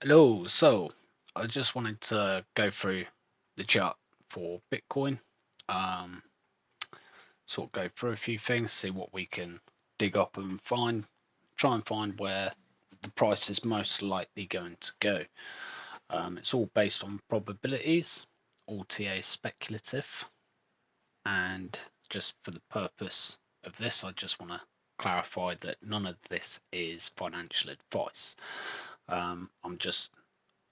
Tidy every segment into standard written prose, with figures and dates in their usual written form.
Hello, so I just wanted to go through the chart for Bitcoin, um, sort of go through a few things, see what we can dig up and find, try and find where the price is most likely going to go. It's all based on probabilities, all TA speculative, and just for the purpose of this, I just want to clarify that none of this is financial advice. I'm just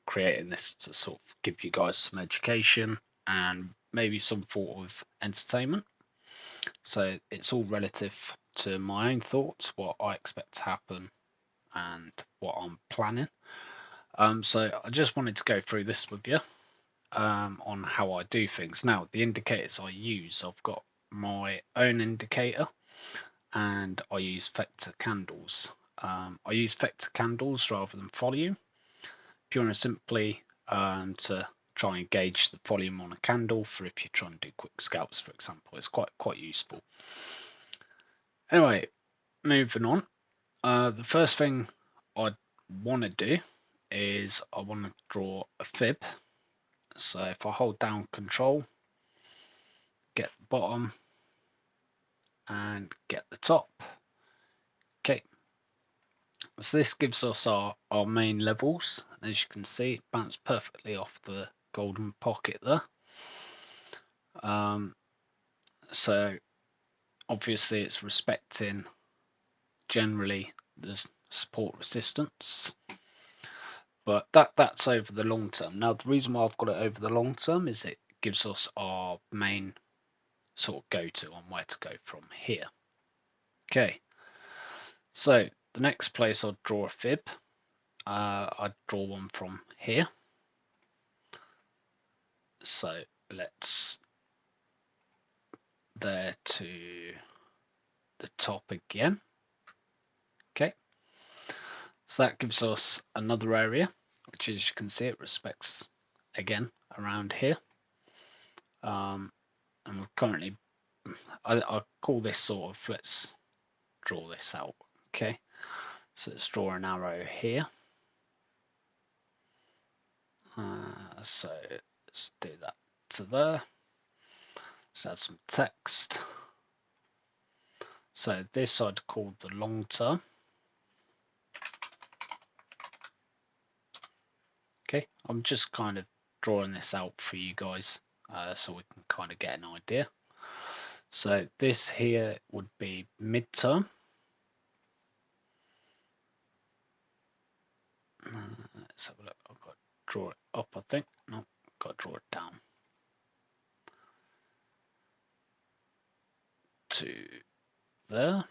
creating this to sort of give you guys some education and maybe some form of entertainment. So it's all relative to my own thoughts, what I expect to happen, and what I'm planning. So I just wanted to go through this with you on how I do things. Now, the indicators I use, I've got my own indicator and I use vector candles. I use vector candles rather than volume, pure and simply to try and gauge the volume on a candle for if you're trying to do quick scalps, for example. It's quite useful. Anyway, moving on. The first thing I want to do is I want to draw a fib. So if I hold down Control, get the bottom, and get the top. Okay, so this gives us our main levels. As you can see, it bounced perfectly off the golden pocket there. So obviously it's respecting generally the support resistance, but that's over the long term. Now the reason why I've got it over the long term is it gives us our main sort of go to on where to go from here. Okay, so the next place I'd draw a fib, I'd draw one from here. So let's there to the top again. Okay, so that gives us another area, which as you can see it respects again around here. And we're currently, I call this sort of, let's draw this out. Okay, so let's draw an arrow here. So let's do that to there. Let's add some text. So this I'd call the long term. Okay, I'm just kind of drawing this out for you guys so we can kind of get an idea. So this here would be midterm. Let's have a look. I've got to draw it up, I think. No, I've got to draw it down to there.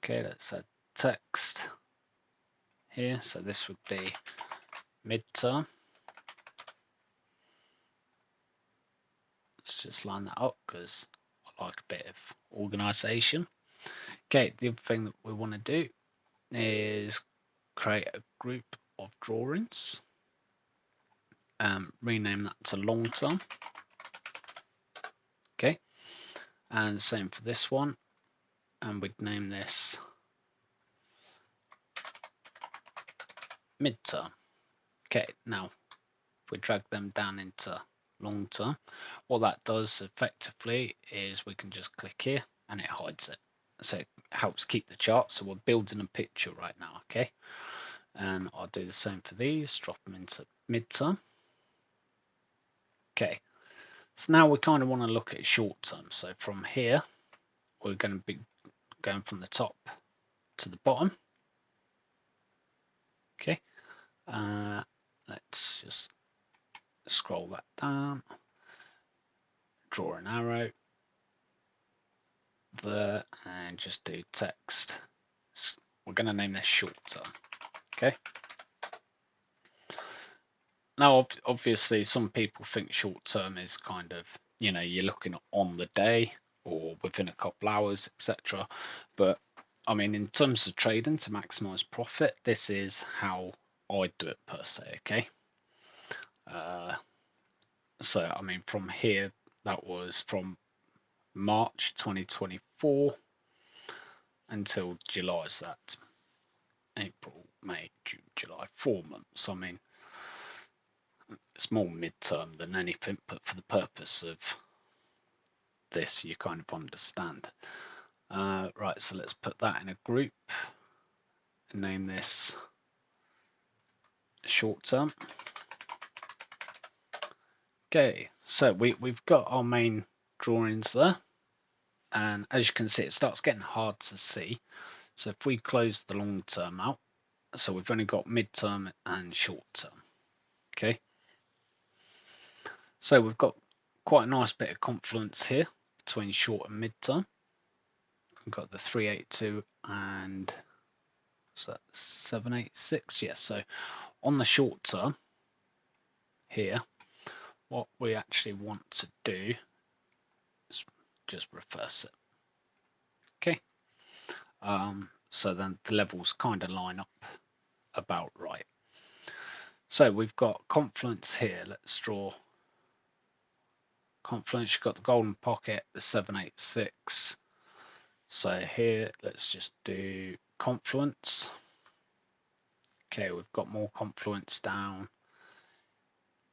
Okay, let's add text here. So this would be midterm. Let's just line that up because I like a bit of organization. Okay, the other thing that we want to do is create a group of drawings. Rename that to long term. Okay, and same for this one, and we'd name this midterm. Okay, now if we drag them down into long term, what that does effectively is we can just click here and it hides it. So it helps keep the chart. So we're building a picture right now. Okay, and I'll do the same for these, drop them into midterm. Okay, so now we kind of want to look at short term. So from here, we're going to be going from the top to the bottom. Okay, let's just scroll that down, draw an arrow there, and just do text. We're going to name this short term. Okay. Now, obviously, some people think short term is kind of, you're looking on the day or within a couple hours, etc. But I mean, in terms of trading to maximize profit, this is how I do it per se. Okay. So, I mean, from here, that was from March 2024 until July. So that April, May, June, July, 4 months. I mean, it's more midterm than anything, but for the purpose of this, you kind of understand. Right, so let's put that in a group and name this short term. Okay, so we've got our main drawings there, and as you can see, it starts getting hard to see. So if we close the long term out, so we've only got midterm and short term. Okay, so we've got quite a nice bit of confluence here between short and midterm. We've got the 382 and so that's 786. Yes, so on the short term here, what we actually want to do is just reverse it. Okay, so then the levels kind of line up about right. So we've got confluence here. Let's draw confluence. You've got the golden pocket, the 786. So here, let's just do confluence. Okay, we've got more confluence down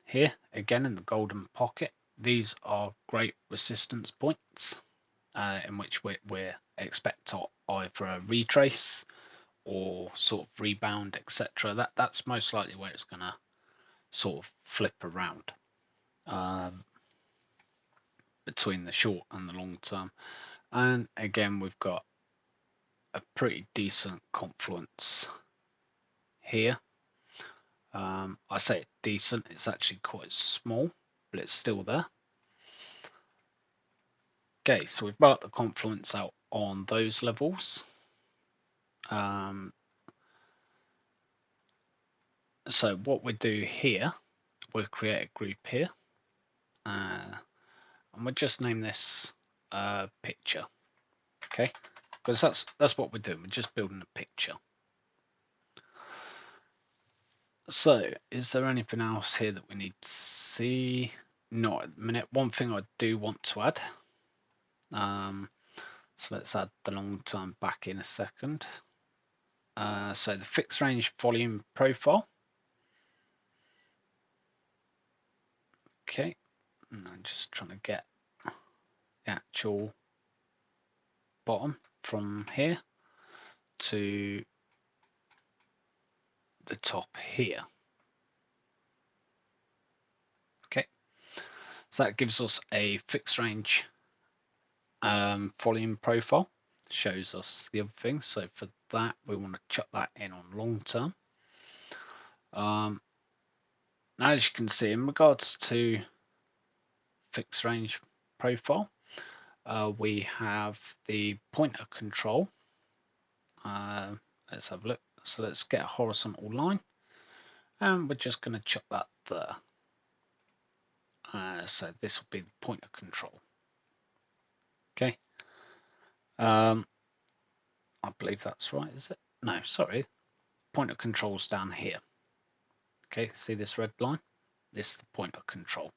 here again in the golden pocket. These are great resistance points in which we expect to either retrace or sort of rebound, etc. That's most likely where it's going to sort of flip around between the short and the long term. And again, we've got a pretty decent confluence here. I say decent, it's actually quite small, but it's still there. Okay, so we've marked the confluence out on those levels. So what we do here, we'll create a group here, and we'll just name this picture. Okay, because that's what we're doing. We're just building a picture. So, is there anything else here that we need to see? Not at the minute. One thing I do want to add. So let's add the long term back in a second. So the fixed range volume profile. Okay, and I'm just trying to get the actual bottom from here to the top here. Okay, so that gives us a fixed range volume profile, shows us the other things. So for that, we want to chuck that in on long term. As you can see, in regards to fixed range profile, we have the pointer control. Let's have a look. So let's get a horizontal line, and we're just going to chuck that there. So this will be the pointer control. Okay. I believe that's right, is it? No, sorry. Pointer control's down here. Okay, see this red line? This is the pointer control.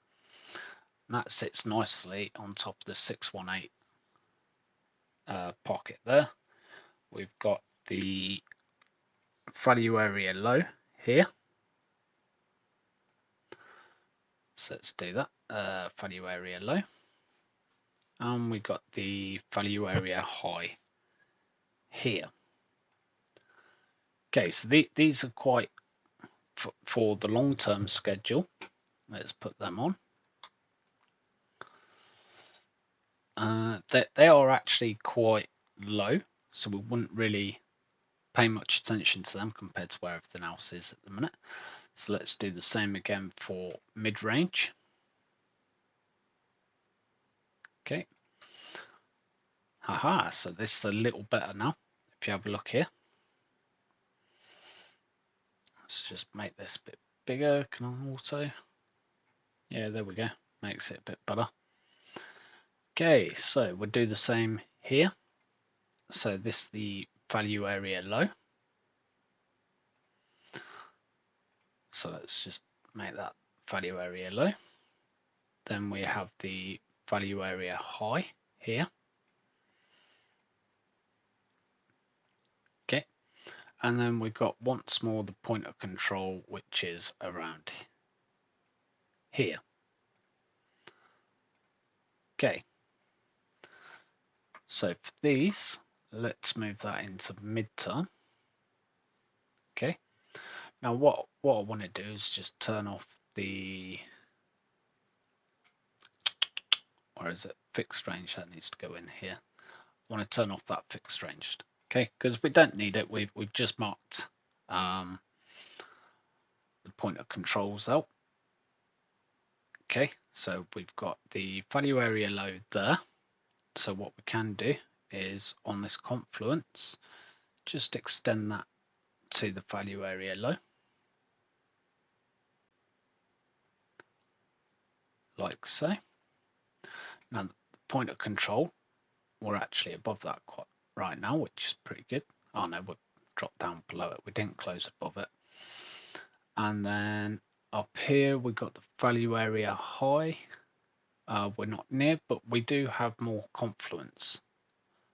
And that sits nicely on top of the 618 pocket there. We've got the value area low here. So let's do that. Value area low. And we've got the value area high here. Okay, so these are quite for the long-term schedule. Let's put them on. They are actually quite low, so we wouldn't really pay much attention to them compared to where everything else is at the minute. So let's do the same again for mid-range. Okay. Haha, so this is a little better now. If you have a look here. Let's just make this a bit bigger. Can I auto? Yeah, there we go. Makes it a bit better. Okay, so we'll do the same here. So this is the value area low. So let's just make that value area low. Then we have the value area high here. Okay, And then we've got once more the point of control, which is around here. Okay, so for these, let's move that into midterm. Okay, now what I want to do is just turn off the, where is it, fixed range, that needs to go in here. I want to turn off that fixed range, okay, because we don't need it. We've just marked the point of controls out. Okay, so we've got the value area low there. So what we can do is on this confluence, just extend that to the value area low, like so. Now the point of control, we're actually above that quite right now, which is pretty good. Oh no, we've dropped down below it. We didn't close above it. And then up here we got the value area high. We're not near, but we do have more confluence.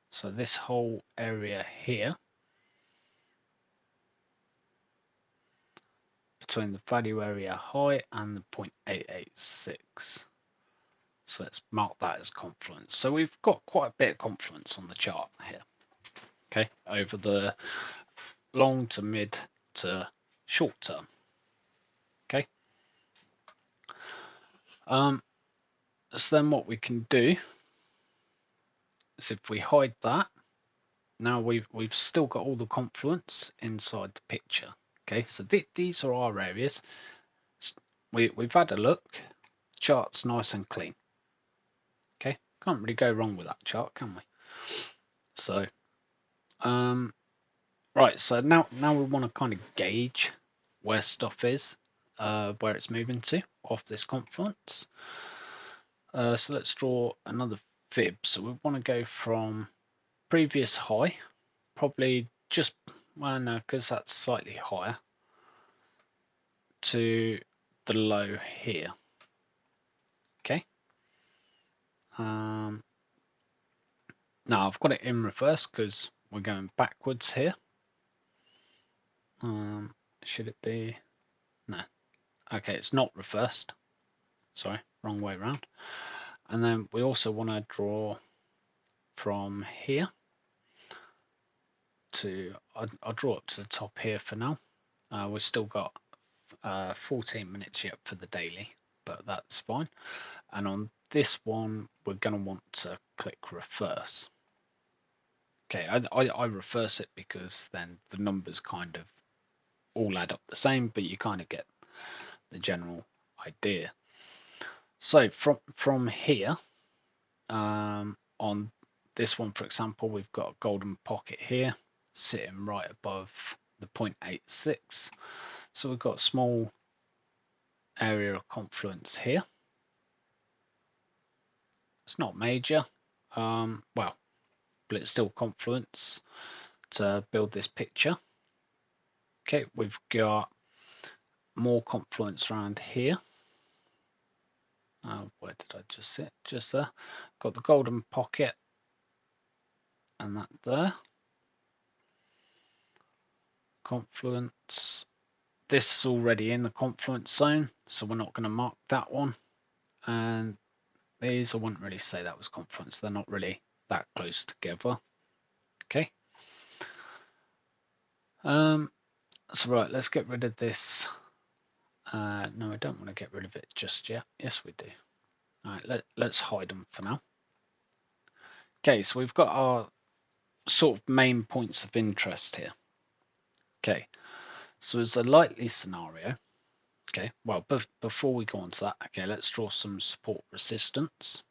So this whole area here, between the value area high and the 0.886. So let's mark that as confluence. So we've got quite a bit of confluence on the chart here. Okay, over the long to mid to short term. Okay. So then what we can do is if we hide that, now we've still got all the confluence inside the picture. Okay, so these are our areas. We've had a look. Chart's nice and clean. Okay, can't really go wrong with that chart, can we? So, right. So now we want to kind of gauge where stuff is, where it's moving to off this confluence. So let's draw another fib. So we want to go from previous high, probably just, well, no, because that's slightly higher, to the low here. Okay. Now I've got it in reverse because we're going backwards here. Should it be? No. Okay, it's not reversed. Sorry, wrong way around. And then we also want to draw from here to, I'll draw up to the top here for now. We've still got 14 minutes yet for the daily, but that's fine. And on this one, we're going to want to click reverse. Okay, I reverse it because then the numbers kind of all add up the same, but you kind of get the general idea. So from here, on this one, for example, we've got a golden pocket here sitting right above the 0.86. So we've got a small area of confluence here. It's not major, well, but it's still confluence to build this picture. Okay, we've got more confluence around here. Where did I just sit? Just there. Got the golden pocket and that there. Confluence. This is already in the confluence zone, so we're not going to mark that one. And these, I wouldn't really say that was confluence. They're not really that close together. Okay. So right, let's get rid of this. No, I don't want to get rid of it just yet. Yes, we do. All right, let's hide them for now. Okay, so we've got our sort of main points of interest here. Okay, so as a likely scenario, okay, well, before we go on to that, okay, let's draw some support resistance.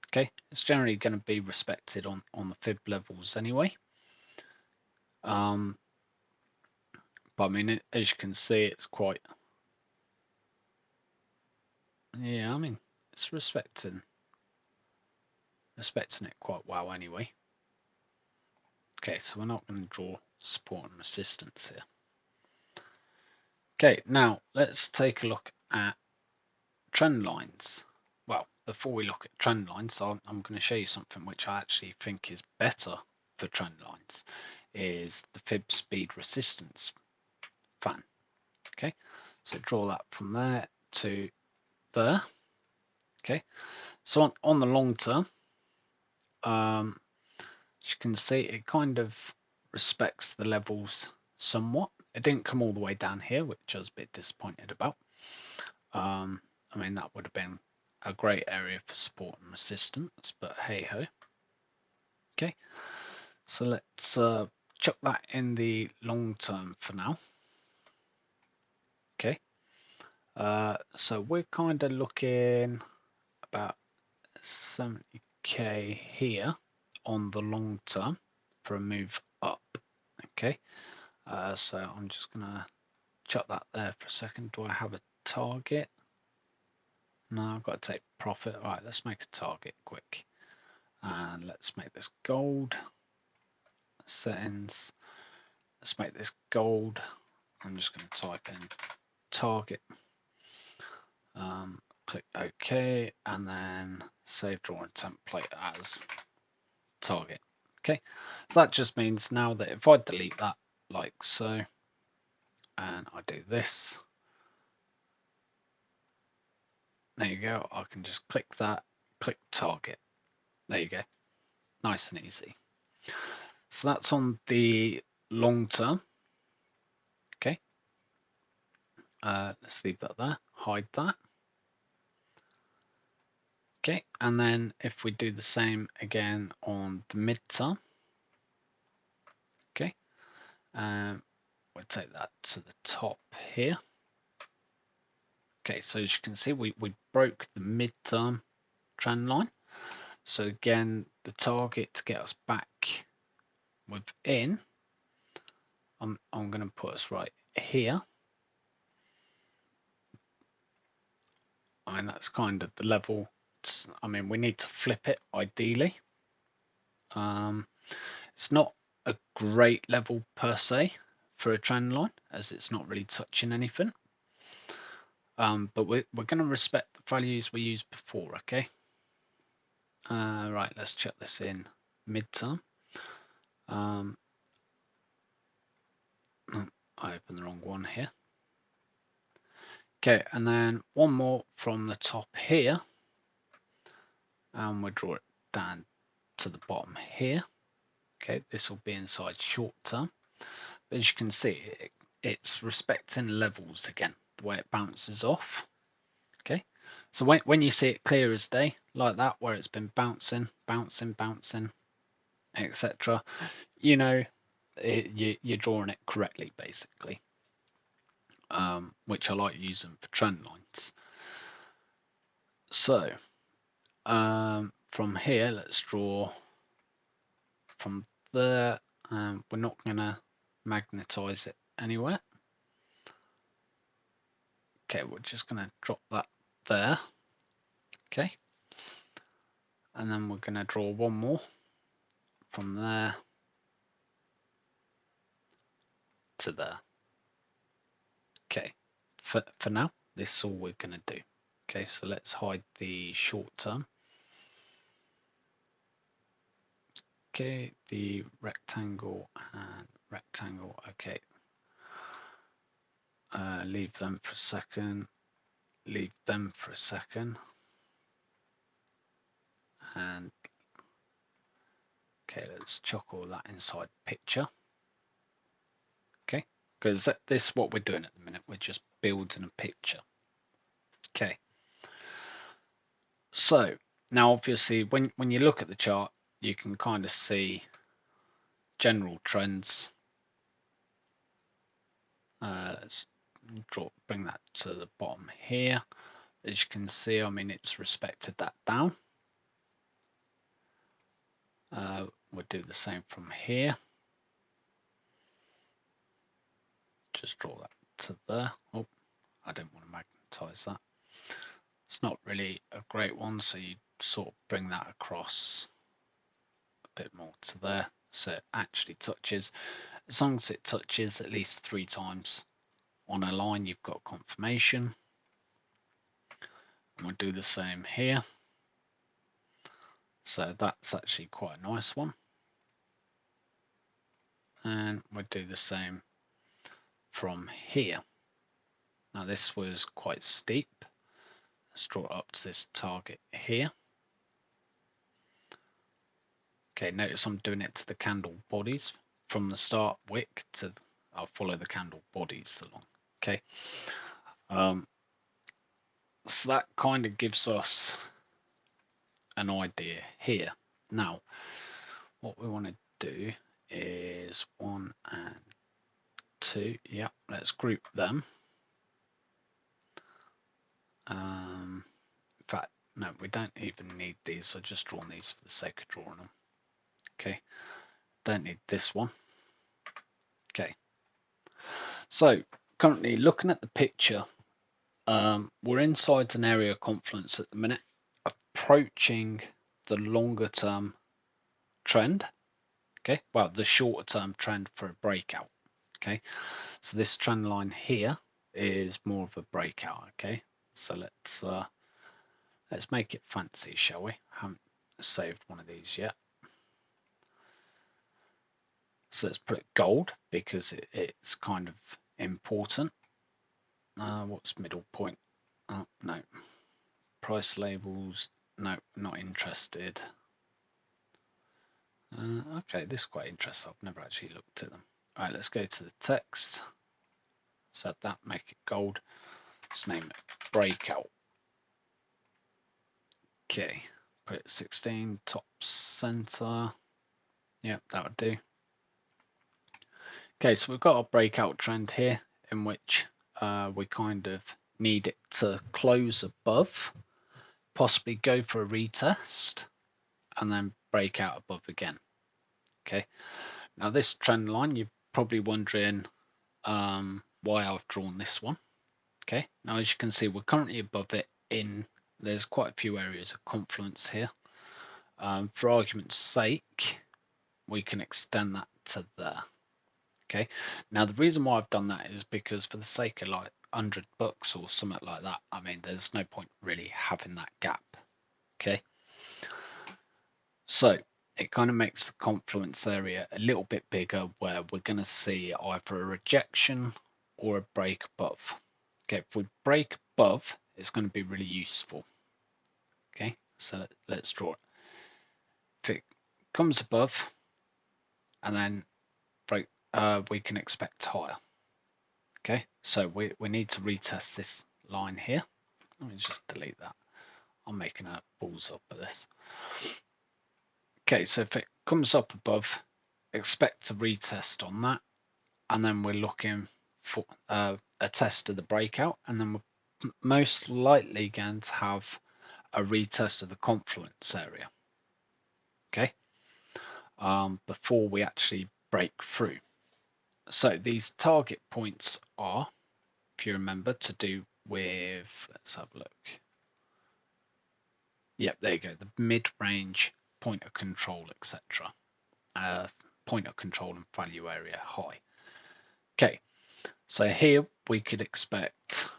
Okay, it's generally going to be respected on the fib levels anyway. But I mean, as you can see, it's quite, yeah, I mean, it's respecting it quite well anyway. Okay, so we're not going to draw support and resistance here. Okay, now let's take a look at trend lines. Well, before we look at trend lines, I'm going to show you something which I actually think is better for trend lines. is the fib speed resistance fan. Okay, so draw that from there to there. Okay, so on the long term, as you can see, it kind of respects the levels somewhat. It didn't come all the way down here, which I was a bit disappointed about. I mean, that would have been a great area for support and resistance, but hey ho. Okay, so let's chuck that in the long term for now. Okay, so we're kind of looking about 70k here on the long term for a move up. Okay, so I'm just gonna chuck that there for a second. Do I have a target? No, I've got to take profit. All right, let's make a target quick, and let's make this gold. Settings. Let's make this gold. I'm just going to type in target. Click OK, and then save drawing template as target. Okay, so that just means now that if I delete that like so, and I do this, there you go. I can just click that, click target. There you go. Nice and easy. So that's on the long term. Okay. Let's leave that there. Hide that. Okay, and then if we do the same again on the midterm, okay, we'll take that to the top here. Okay, so as you can see, we broke the midterm trend line. So again, the target to get us back within, I'm going to put us right here. And that's kind of the level. I mean, we need to flip it ideally. It's not a great level per se for a trend line, as it's not really touching anything. But we're going to respect the values we used before, okay? Right, let's check this in midterm. I opened the wrong one here. Okay, and then one more from the top here. And we'll draw it down to the bottom here. Okay, this will be inside short term. As you can see, it's respecting levels again, the way it bounces off. Okay, so when you see it clear as day, like that, where it's been bouncing, etc., you know you're drawing it correctly, basically, which I like using for trend lines. So from here, let's draw from there. We're not going to magnetize it anywhere. Okay, we're just going to drop that there. Okay, and then we're going to draw one more from there to there. Okay, for now, this is all we're going to do. Okay, so let's hide the short term. Okay, the rectangle and rectangle. Okay, leave them for a second. Leave them for a second. And okay, let's chuck all that inside picture. Okay, because this is what we're doing at the minute. We're just building a picture. Okay. So now, obviously, when you look at the chart, you can kind of see general trends. Let's bring that to the bottom here. As you can see, I mean, it's respected that down. We'll do the same from here. Just draw that to there. Oh, I don't want to magnetize that. It's not really a great one, so you sort of bring that across a bit more to there, so it actually touches. As long as it touches at least 3 times on a line, you've got confirmation. And we'll do the same here. So that's actually quite a nice one. and we'll do the same from here. Now this was quite steep. Let's draw it up to this target here. Okay, notice I'm doing it to the candle bodies from the start wick to, I'll follow the candle bodies along. Okay, so that kind of gives us an idea here. Now, what we want to do is 1 and 2. Yeah, let's group them. In fact, no, we don't even need these. I've just drawn these for the sake of drawing them. Okay, don't need this one. Okay, so currently looking at the picture, we're inside an area of confluence at the minute, approaching the longer term trend. Okay, well, the shorter term trend for a breakout. Okay, so this trend line here is more of a breakout. Okay, so let's make it fancy, shall we? I haven't saved one of these yet. So let's put gold because it's kind of important. What's middle point? Oh, no. Price labels. No, not interested. Okay, this is quite interesting. I've never actually looked at them. All right, let's go to the text. Set that, make it gold. Let's name it breakout. Okay, put it 16, top center. Yep, that would do. Okay, so we've got our breakout trend here in which we kind of need it to close above, possibly go for a retest, and then break out above again. Okay, now this trend line, you're probably wondering why I've drawn this one. Okay, now as you can see, we're currently above it there's quite a few areas of confluence here. For argument's sake, we can extend that to there. Okay, now the reason why I've done that is because for the sake of like $100 or something like that, I mean, there's no point really having that gap. Okay, so it kind of makes the confluence area a little bit bigger where we're going to see either a rejection or a break above. Okay, if we break above, it's going to be really useful. Okay, so let's draw it. If it comes above and then break, we can expect higher. Okay, so we need to retest this line here. Let me just delete that. I'm making a balls up of this. Okay, so if it comes up above, expect a retest on that, and then we're looking for a test of the breakout, and then we're most likely going to have a retest of the confluence area. Okay, before we actually break through. So these target points are, if you remember, to do with, let's have a look. Yep, there you go. The mid-range, point of control, etc. Point of control and value area high. Okay, so here we could expect,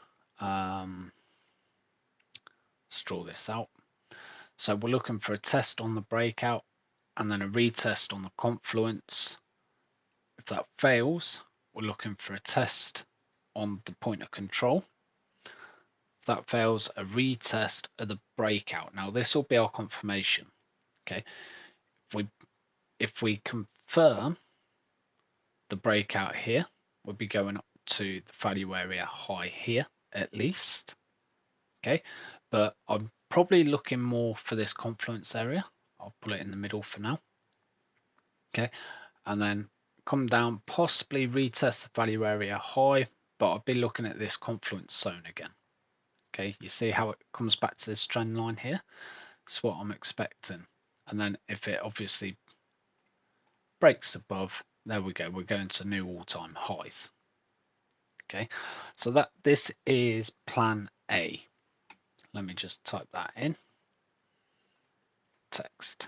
let's draw this out. So we're looking for a test on the breakout and then a retest on the confluence. If that fails, we're looking for a test on the point of control. If that fails, a retest of the breakout. Now this will be our confirmation. Okay, if we confirm the breakout here, we'll be going up to the value area high here at least. Okay, but I'm probably looking more for this confluence area. I'll put it in the middle for now. Okay, and then come down, possibly retest the value area high, but I'll be looking at this confluence zone again. Okay, you see how it comes back to this trend line here? That's what I'm expecting. And then if it obviously breaks above, there we go, we're going to new all-time highs. Okay, so this is plan A. Let me just type that in. Text.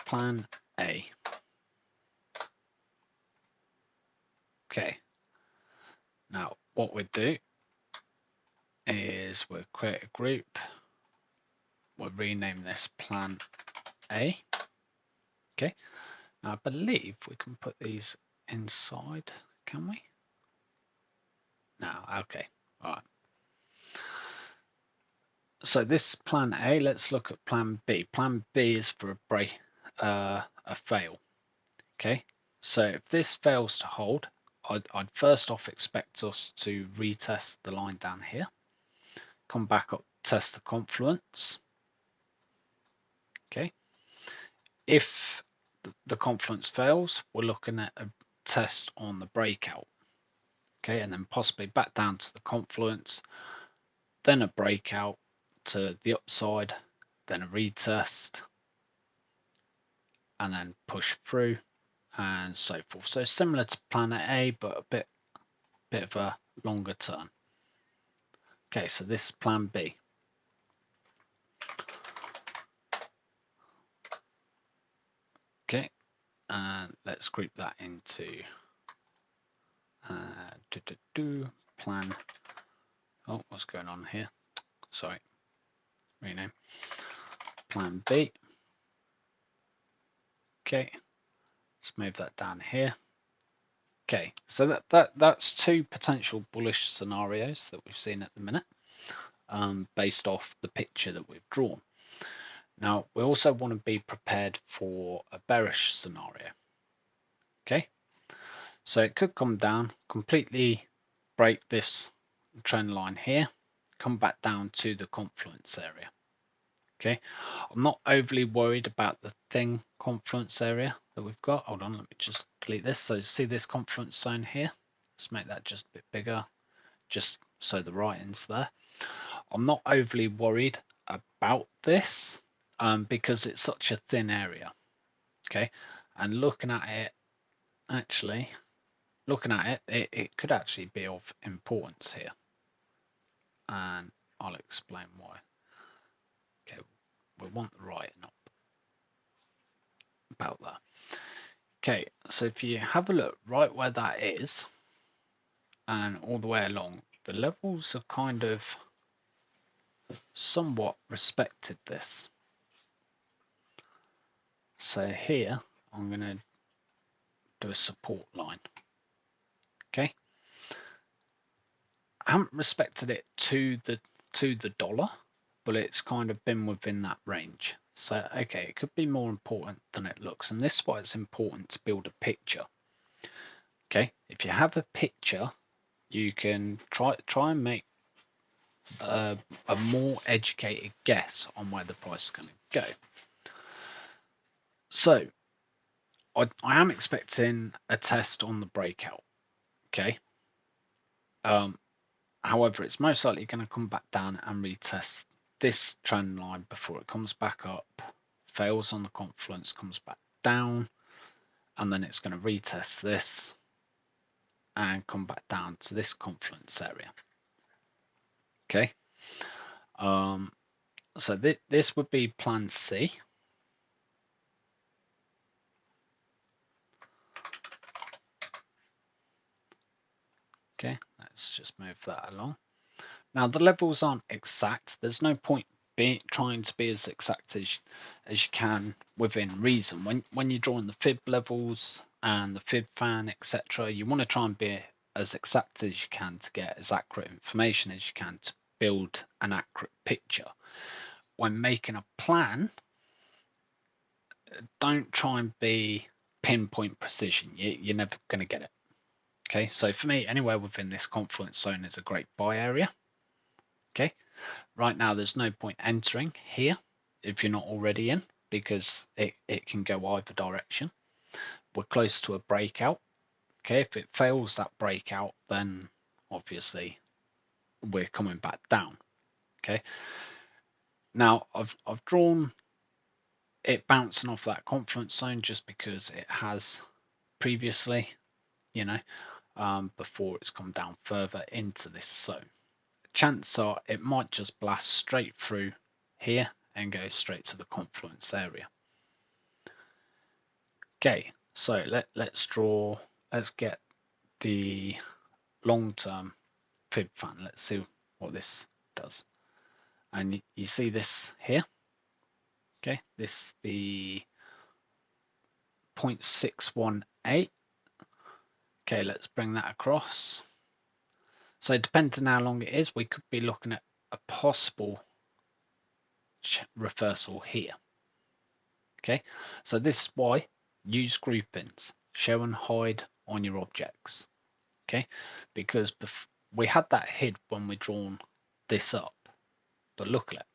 Plan A. Okay. Now what we do is we'll create a group. We'll rename this plan A. Okay. Now I believe we can put these inside, can we? No, okay, all right. So this is plan A. Let's look at plan B. Plan B is for a fail. Okay, so if this fails to hold, I'd first off expect us to retest the line down here, come back up, test the confluence. Okay, if the confluence fails, we're looking at a test on the breakout. Okay, and then possibly back down to the confluence, then a breakout to the upside, then a retest, and then push through, and so forth. So similar to Planet A, but a bit of a longer turn. Okay, so this is Plan B. Okay, and let's group that into plan. Oh, what's going on here? Sorry, rename. Plan B. Okay, let's move that down here. Okay, so that's two potential bullish scenarios that we've seen at the minute, based off the picture that we've drawn. Now, we also want to be prepared for a bearish scenario. Okay, so it could come down, completely break this trend line here, come back down to the confluence area. Okay, I'm not overly worried about the thin confluence area that we've got. Hold on, let me just delete this. So see this confluence zone here? Let's make that just a bit bigger, just so the writing's there. I'm not overly worried about this because it's such a thin area. Okay, and looking at it, it could actually be of importance here, and I'll explain why. Okay, we want the writing up about that. Okay, so if you have a look right where that is, and all the way along, the levels have kind of somewhat respected this. So here, I'm going to do a support line. Okay, I haven't respected it to the dollar, but it's kind of been within that range. So okay, it could be more important than it looks, and this is why it's important to build a picture. Okay, if you have a picture, you can try and make a more educated guess on where the price is going to go. So I am expecting a test on the breakout. Okay. However, it's most likely going to come back down and retest this trend line before it comes back up, fails on the confluence, comes back down, and then it's going to retest this and come back down to this confluence area. Okay. So this would be plan C. Okay, let's just move that along. Now the levels aren't exact. There's no point trying to be as exact as you can within reason. When you're drawing the fib levels and the fib fan, etc., you want to try and be as exact as you can to get as accurate information as you can to build an accurate picture. When making a plan, don't try and be pinpoint precision. You're never going to get it. Okay, so for me, anywhere within this confluence zone is a great buy area. Okay, right now there's no point entering here if you're not already in, because it can go either direction. We're close to a breakout. Okay, if it fails that breakout, then obviously we're coming back down. Okay, now I've drawn it bouncing off that confluence zone just because it has previously, before it's come down further into this zone. Chances are it might just blast straight through here and go straight to the confluence area. Okay, so let's get the long-term fib fan. Let's see what this does. And you see this here. Okay, this the 0.618. Okay, let's bring that across. So depending on how long it is, we could be looking at a possible reversal here. Okay, so this is why use groupings, show and hide on your objects. Okay, because we had that hid when we drawn this up, but look at it.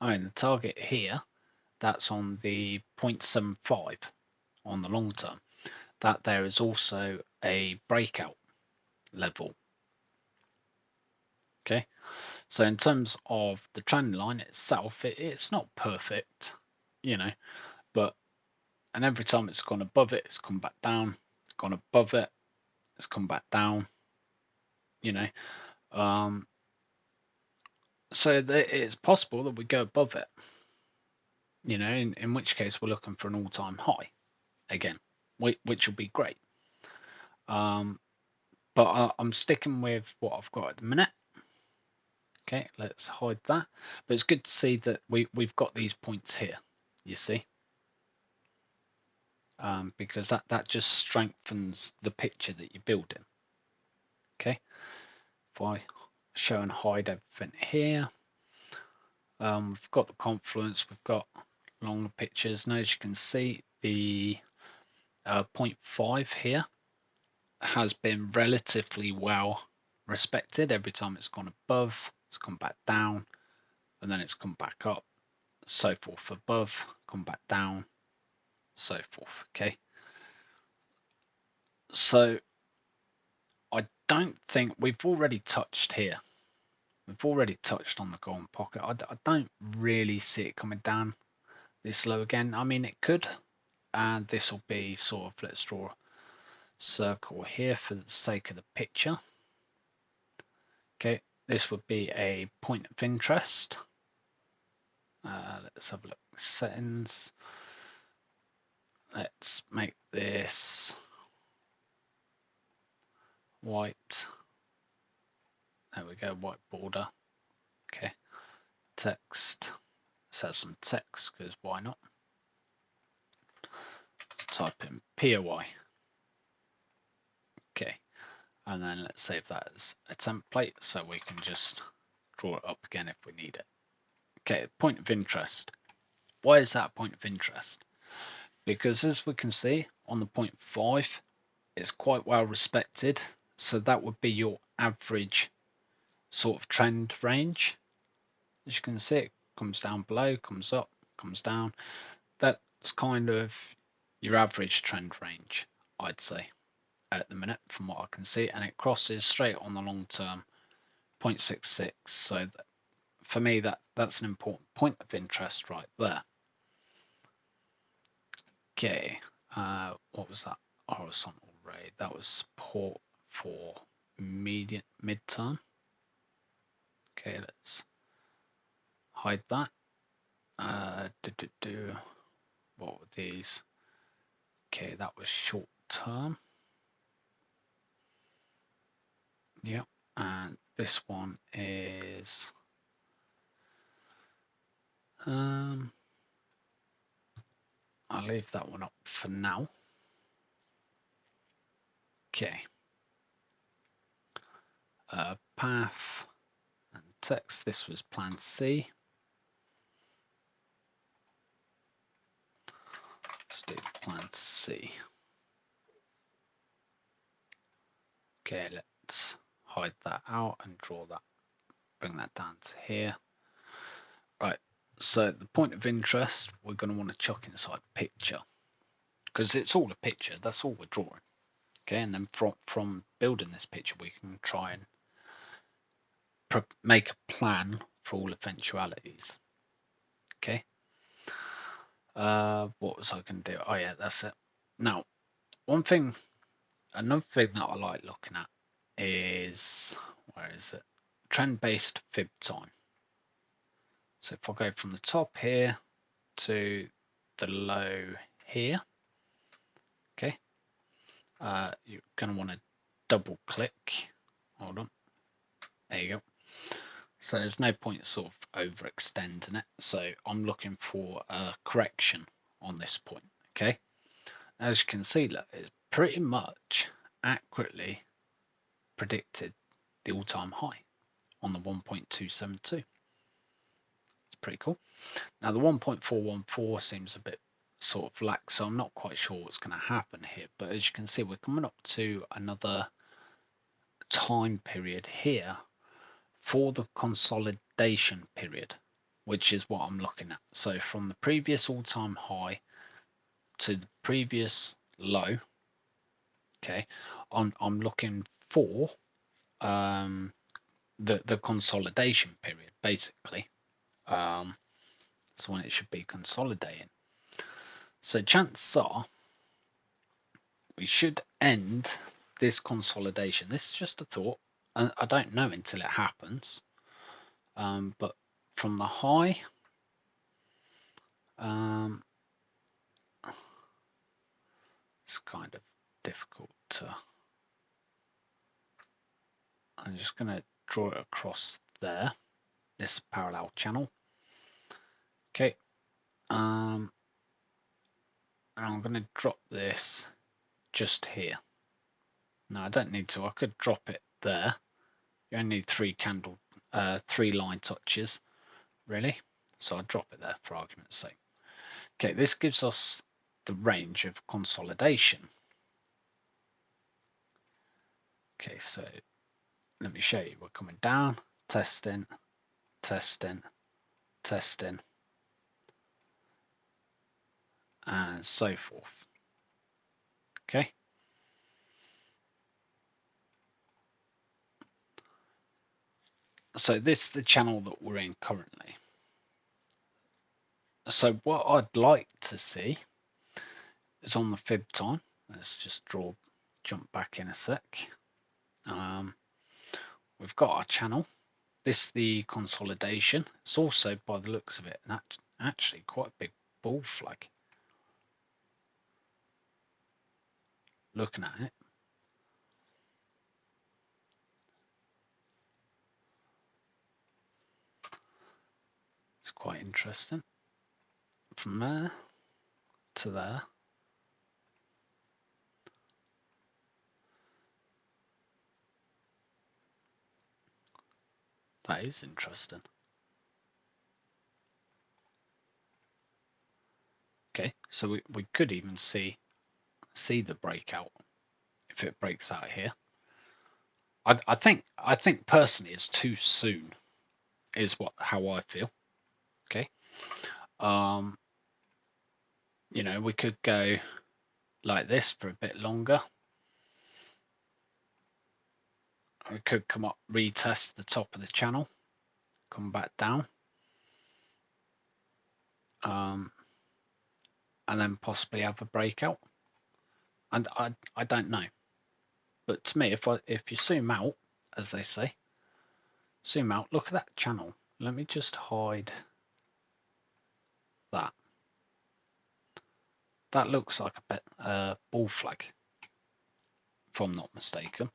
I mean, the target here, that's on the 0.75 on the long term. That there is also a breakout level. Okay, so in terms of the trend line itself, it's not perfect, you know, but and every time it's gone above it, it's come back down, gone above it, it's come back down, you know. So it's possible that we go above it, you know, in which case we're looking for an all-time high again, which will be great. But I'm sticking with what I've got at the minute. Okay, let's hide that. But it's good to see that we've got these points here, you see, because that just strengthens the picture that you're building. Okay, if I show and hide everything here, we've got the confluence, we've got longer pictures, and as you can see, the 0.5 here has been relatively well respected. Every time it's gone above, it's come back down, and then it's come back up, so forth. Above, come back down, so forth. Okay, so I don't think we've already touched here. We've already touched on the golden pocket. I don't really see it coming down this low again. I mean, it could, and this will be sort of, let's draw a circle here for the sake of the picture. Okay, this would be a point of interest. Let's have a look. Settings. Let's make this white. There we go, white border. Okay, text. Let's add some text because why not? Let's type in POI. Okay, and then let's save that as a template so we can just draw it up again if we need it. Okay, point of interest. Why is that a point of interest? Because as we can see on the 0.5, it's quite well respected. So that would be your average sort of trend range. As you can see, it comes down below, comes up, comes down. That's kind of your average trend range, I'd say, at the minute, from what I can see. And it crosses straight on the long term 0.66. So for me, that's an important point of interest right there. Okay, what was that? Horizontal ray. That was support for midterm. Okay, let's hide that. What were these? Okay, that was short term. Yep, and this one is I'll leave that one up for now. Okay. Path and text. This was plan C. Let's do plan C. Okay, let's hide that out and draw that. Bring that down to here. Right. So the point of interest, we're going to want to chuck inside picture because it's all a picture. That's all we're drawing. Okay, and then from building this picture, we can try and make a plan for all eventualities. Okay. What was I going to do? Oh yeah, that's it. Now, another thing that I like looking at is, where is it? Trend-based fib time. So if I go from the top here to the low here, okay, you're going to want to double click. Hold on. There you go. So there's no point sort of overextending it. So I'm looking for a correction on this point. Okay. As you can see, look, it's pretty much accurately predicted the all-time high on the 1.272. It's pretty cool. Now the 1.414 seems a bit sort of lax, so I'm not quite sure what's going to happen here. But as you can see, we're coming up to another time period here for the consolidation period, which is what I'm looking at. So from the previous all-time high to the previous low, okay, I'm looking for the consolidation period, basically. That's when it should be consolidating. So chances are we should end this consolidation. This is just a thought. I don't know until it happens. But from the high, it's kind of difficult to. I'm just going to draw it across there. This parallel channel. Okay. And I'm going to drop this just here. Now I don't need to. I could drop it there. You only need three line touches, really. So I'll drop it there for argument's sake. Okay, this gives us the range of consolidation. Okay, so let me show you. We're coming down, testing, testing, testing, and so forth. Okay. So this is the channel that we're in currently. So what I'd like to see is on the fib time. Let's just jump back in a sec. We've got our channel. This is the consolidation. It's also, by the looks of it, actually quite a big bull flag. Looking at it. It's quite interesting. From there to there. That is interesting. Okay, so we could even see the breakout if it breaks out here. I think personally it's too soon, is how I feel. Okay. You know, we could go like this for a bit longer. We could come up, retest the top of the channel, come back down, and then possibly have a breakout. And I don't know, but to me, if you zoom out, as they say, zoom out, look at that channel. Let me just hide that. That looks like a bull flag, if I'm not mistaken.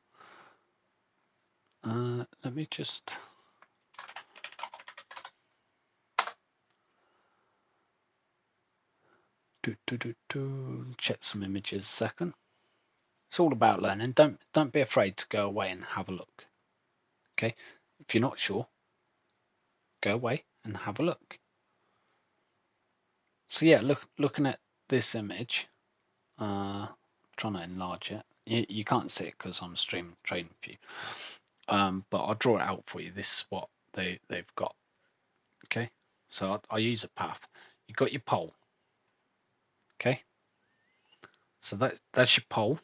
Let me just check some images a second. It's all about learning. Don't be afraid to go away and have a look. Okay, if you're not sure, go away and have a look. So yeah, looking at this image, trying to enlarge it. You can't see it because I'm streaming trading view. But I'll draw it out for you. This is what they've got. Okay, so I'll use a path. You've got your pole. Okay, so that's your pole.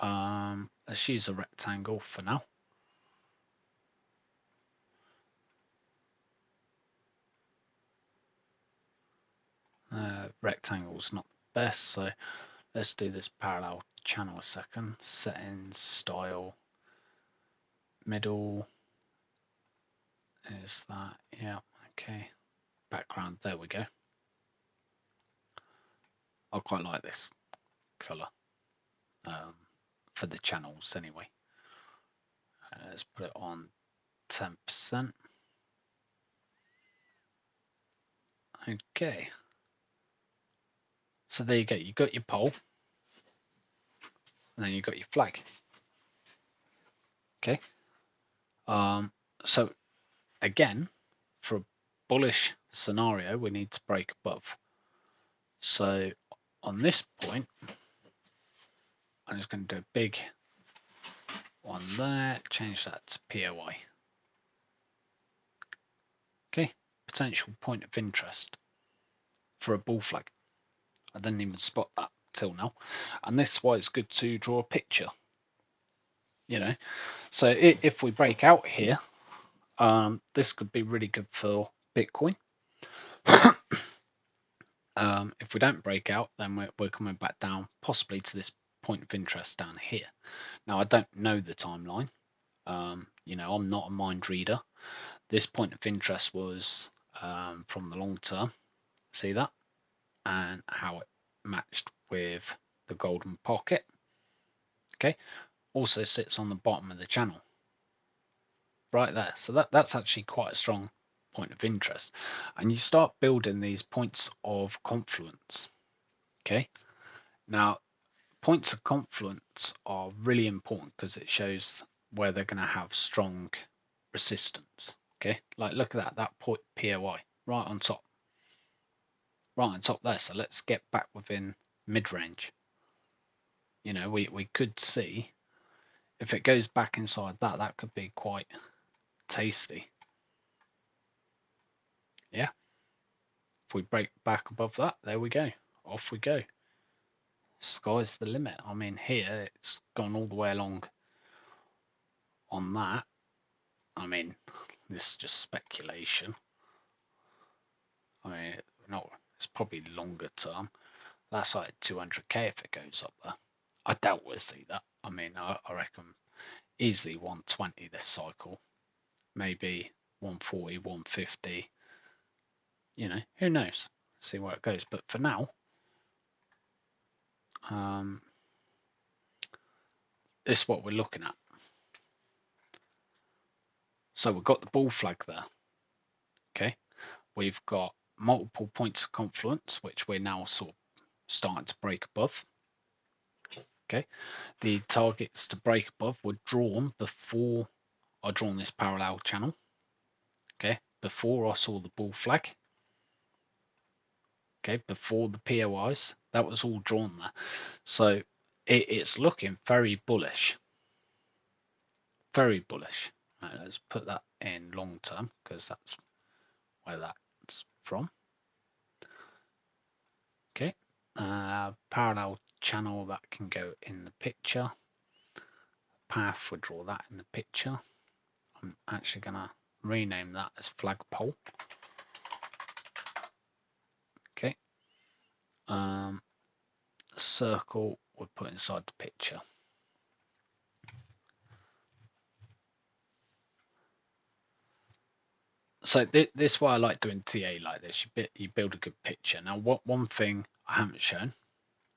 Let's use a rectangle for now. Rectangle's not the best, so let's do this parallel channel a second. Settings, style, middle is that, yeah, okay. Background, there we go. I quite like this color for the channels anyway. Let's put it on 10%. Okay. So there you go. You got your pole. and then you've got your flag. Okay. So again, for a bullish scenario, we need to break above. So on this point, I'm just going to do a big one there, change that to POI. Okay, potential point of interest for a bull flag. I didn't even spot that till now. And this is why it's good to draw a picture. You know, so if we break out here, this could be really good for Bitcoin. If we don't break out, then we're coming back down, possibly to this point of interest down here. Now, I don't know the timeline. You know, I'm not a mind reader. This point of interest was from the long term. See that? And how it matched with the golden pocket. Okay. Also sits on the bottom of the channel. Right there. So that's actually quite a strong point of interest. And you start building these points of confluence. Okay. Now, points of confluence are really important because it shows where they're going to have strong resistance. Okay, like look at that point POI right on top, there. So let's get back within mid-range. You know, we could see if it goes back inside that could be quite tasty. Yeah, if we break back above that, there we go, off we go. Sky's the limit. I mean, here it's gone all the way along on that. I mean, this is just speculation. I mean, no, it's probably longer term. That's like 200k if it goes up there. I doubt we'll see that. I mean, I reckon easily 120 this cycle, maybe 140, 150. You know, who knows? See where it goes. But for now, this is what we're looking at. So we've got the bull flag there. Okay, we've got multiple points of confluence, which we're now sort of starting to break above. Okay, the targets to break above were drawn before I drawn this parallel channel. Okay, before I saw the bull flag. Okay, before the POIs, that was all drawn there. So it's looking very bullish. Very bullish. Right, let's put that in long term because that's where that's from. Okay, parallel channel that can go in the picture. Path, we draw that in the picture. I'm actually going to rename that as flagpole. Okay, circle we'll put inside the picture. So this is why I like doing TA like this. You build a good picture. Now, one thing I haven't shown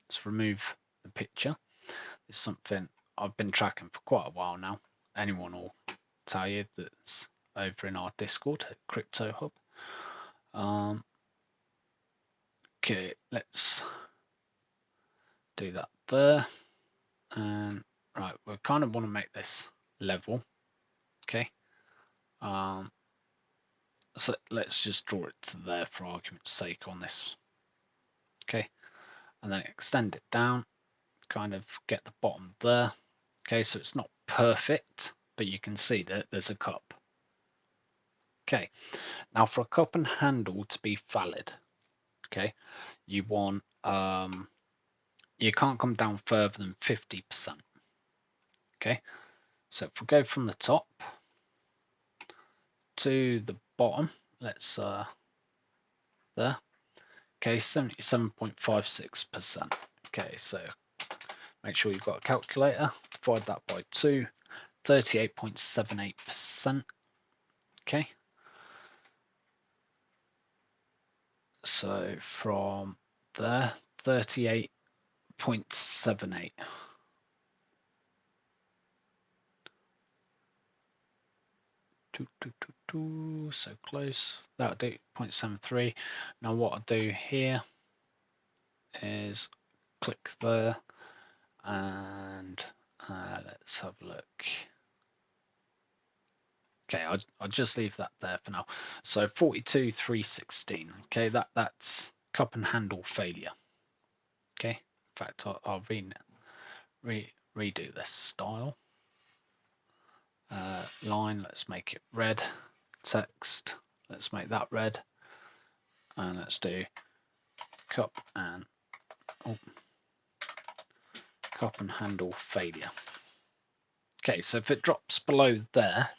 is remove the picture. It's something I've been tracking for quite a while now. Anyone will tell you that's over in our Discord at Crypto Hub. Okay, let's do that there. And right, we kind of want to make this level. Okay. So let's just draw it to there for argument's sake on this. Okay, and then extend it down, kind of get the bottom there. Okay, so it's not perfect, but you can see that there's a cup. Okay, now for a cup and handle to be valid, okay, you want you can't come down further than 50%. Okay, so if we go from the top to the bottom, let's there. Okay, 77.56%. Okay, so make sure you've got a calculator. Divide that by 2, 38.78%. Okay. So from there, 38.78. So close. That'll do 0.73. Now what I'll do here is click there and let's have a look. Okay, I'll just leave that there for now. So 42,316. Okay, that's cup and handle failure. Okay, in fact I'll redo this style. Line, let's make it red. Text, let's make that red, and let's do cup and handle failure. Okay, so if it drops below there,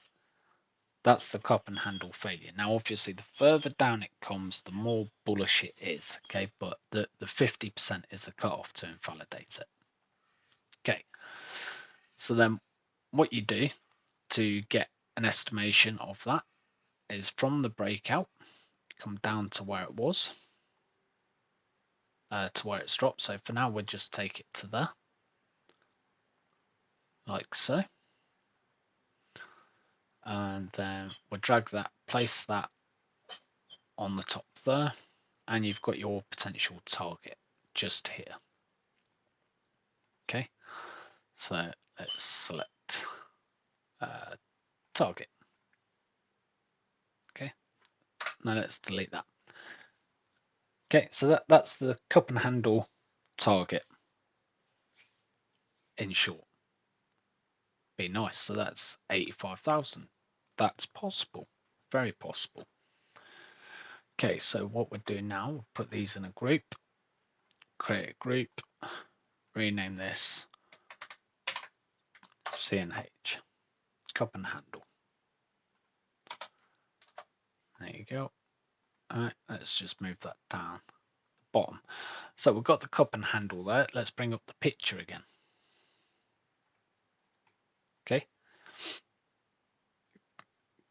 that's the cup and handle failure. Now, obviously, the further down it comes, the more bullish it is. Okay, but the 50% is the cutoff to invalidate it. Okay, so then what you do to get an estimation of that is from the breakout, come down to where it was, to where it's dropped. So for now, we'll just take it to there, like so. And then we'll drag that, place that on the top there, and you've got your potential target just here. Okay, so let's select target. Okay, now let's delete that. Okay, so that's the cup and handle target in short. Be nice. So that's 85,000. That's possible, very possible. Okay, so what we're doing now, we'll put these in a group, create a group, rename this CNH, cup and handle. There you go. All right, let's just move that down the bottom. So we've got the cup and handle there. Let's bring up the picture again. Okay,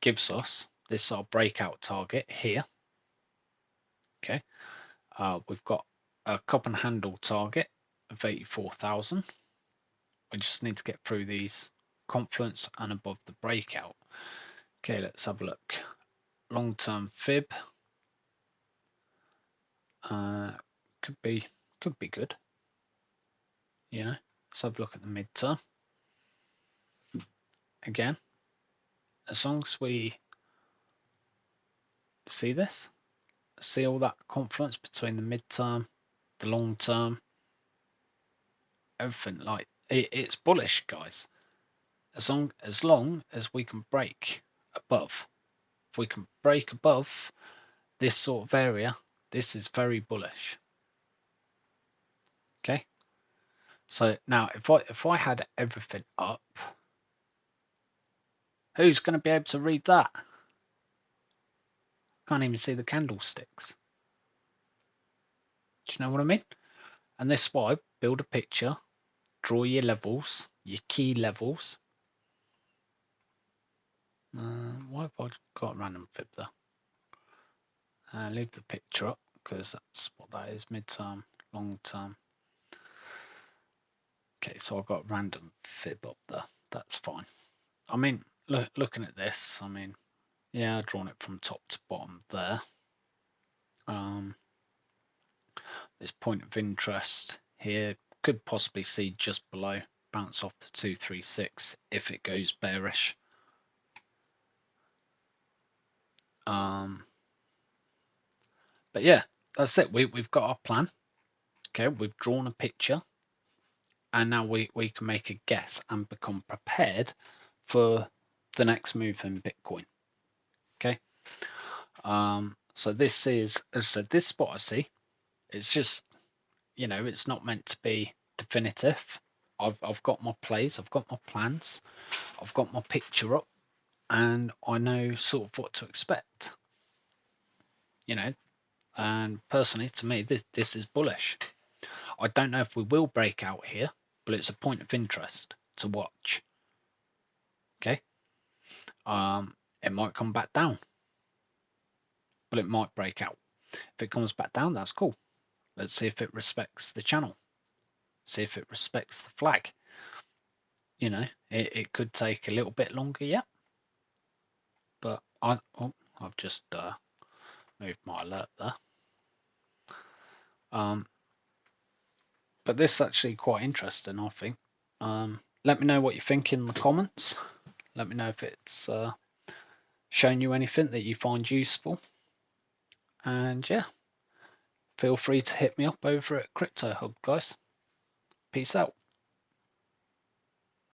gives us this our breakout target here. Okay, we've got a cup and handle target of 84,000. We just need to get through these confluence and above the breakout. Okay, let's have a look. Long-term fib could be good. You know, let's have a look at the midterm. Again, as long as we see this, see all that confluence between the midterm, the long term, everything, like it's bullish, guys. As long as we can break above, if we can break above this sort of area, this is very bullish. Okay, so now if I had everything up, who's going to be able to read that? Can't even see the candlesticks. Do you know what I mean? And this is why, build a picture, draw your levels, your key levels. Why have I got a random fib there? Leave the picture up because that's what that is, midterm, long term. Okay, so I've got random fib up there. That's fine. I mean, looking at this, I mean, yeah, I've drawn it from top to bottom there. This point of interest here could possibly see just below, bounce off the 236 if it goes bearish. But yeah, that's it. We've got our plan. Okay, we've drawn a picture, and now we can make a guess and become prepared for the next move in Bitcoin. Okay. So this is, as I said, this is what I see. It's just, you know, it's not meant to be definitive. I've got my plays, I've got my plans, I've got my picture up, and I know sort of what to expect. You know, and personally, to me, this is bullish. I don't know if we will break out here, but it's a point of interest to watch. Okay. It might come back down, but it might break out. If it comes back down, that's cool. Let's see if it respects the channel. See if it respects the flag. You know, it could take a little bit longer yet, but I've just moved my alert there. But this is actually quite interesting, I think. Let me know what you think in the comments. Let me know if it's shown you anything that you find useful. And yeah, feel free to hit me up over at Crypto Hub, guys. Peace out.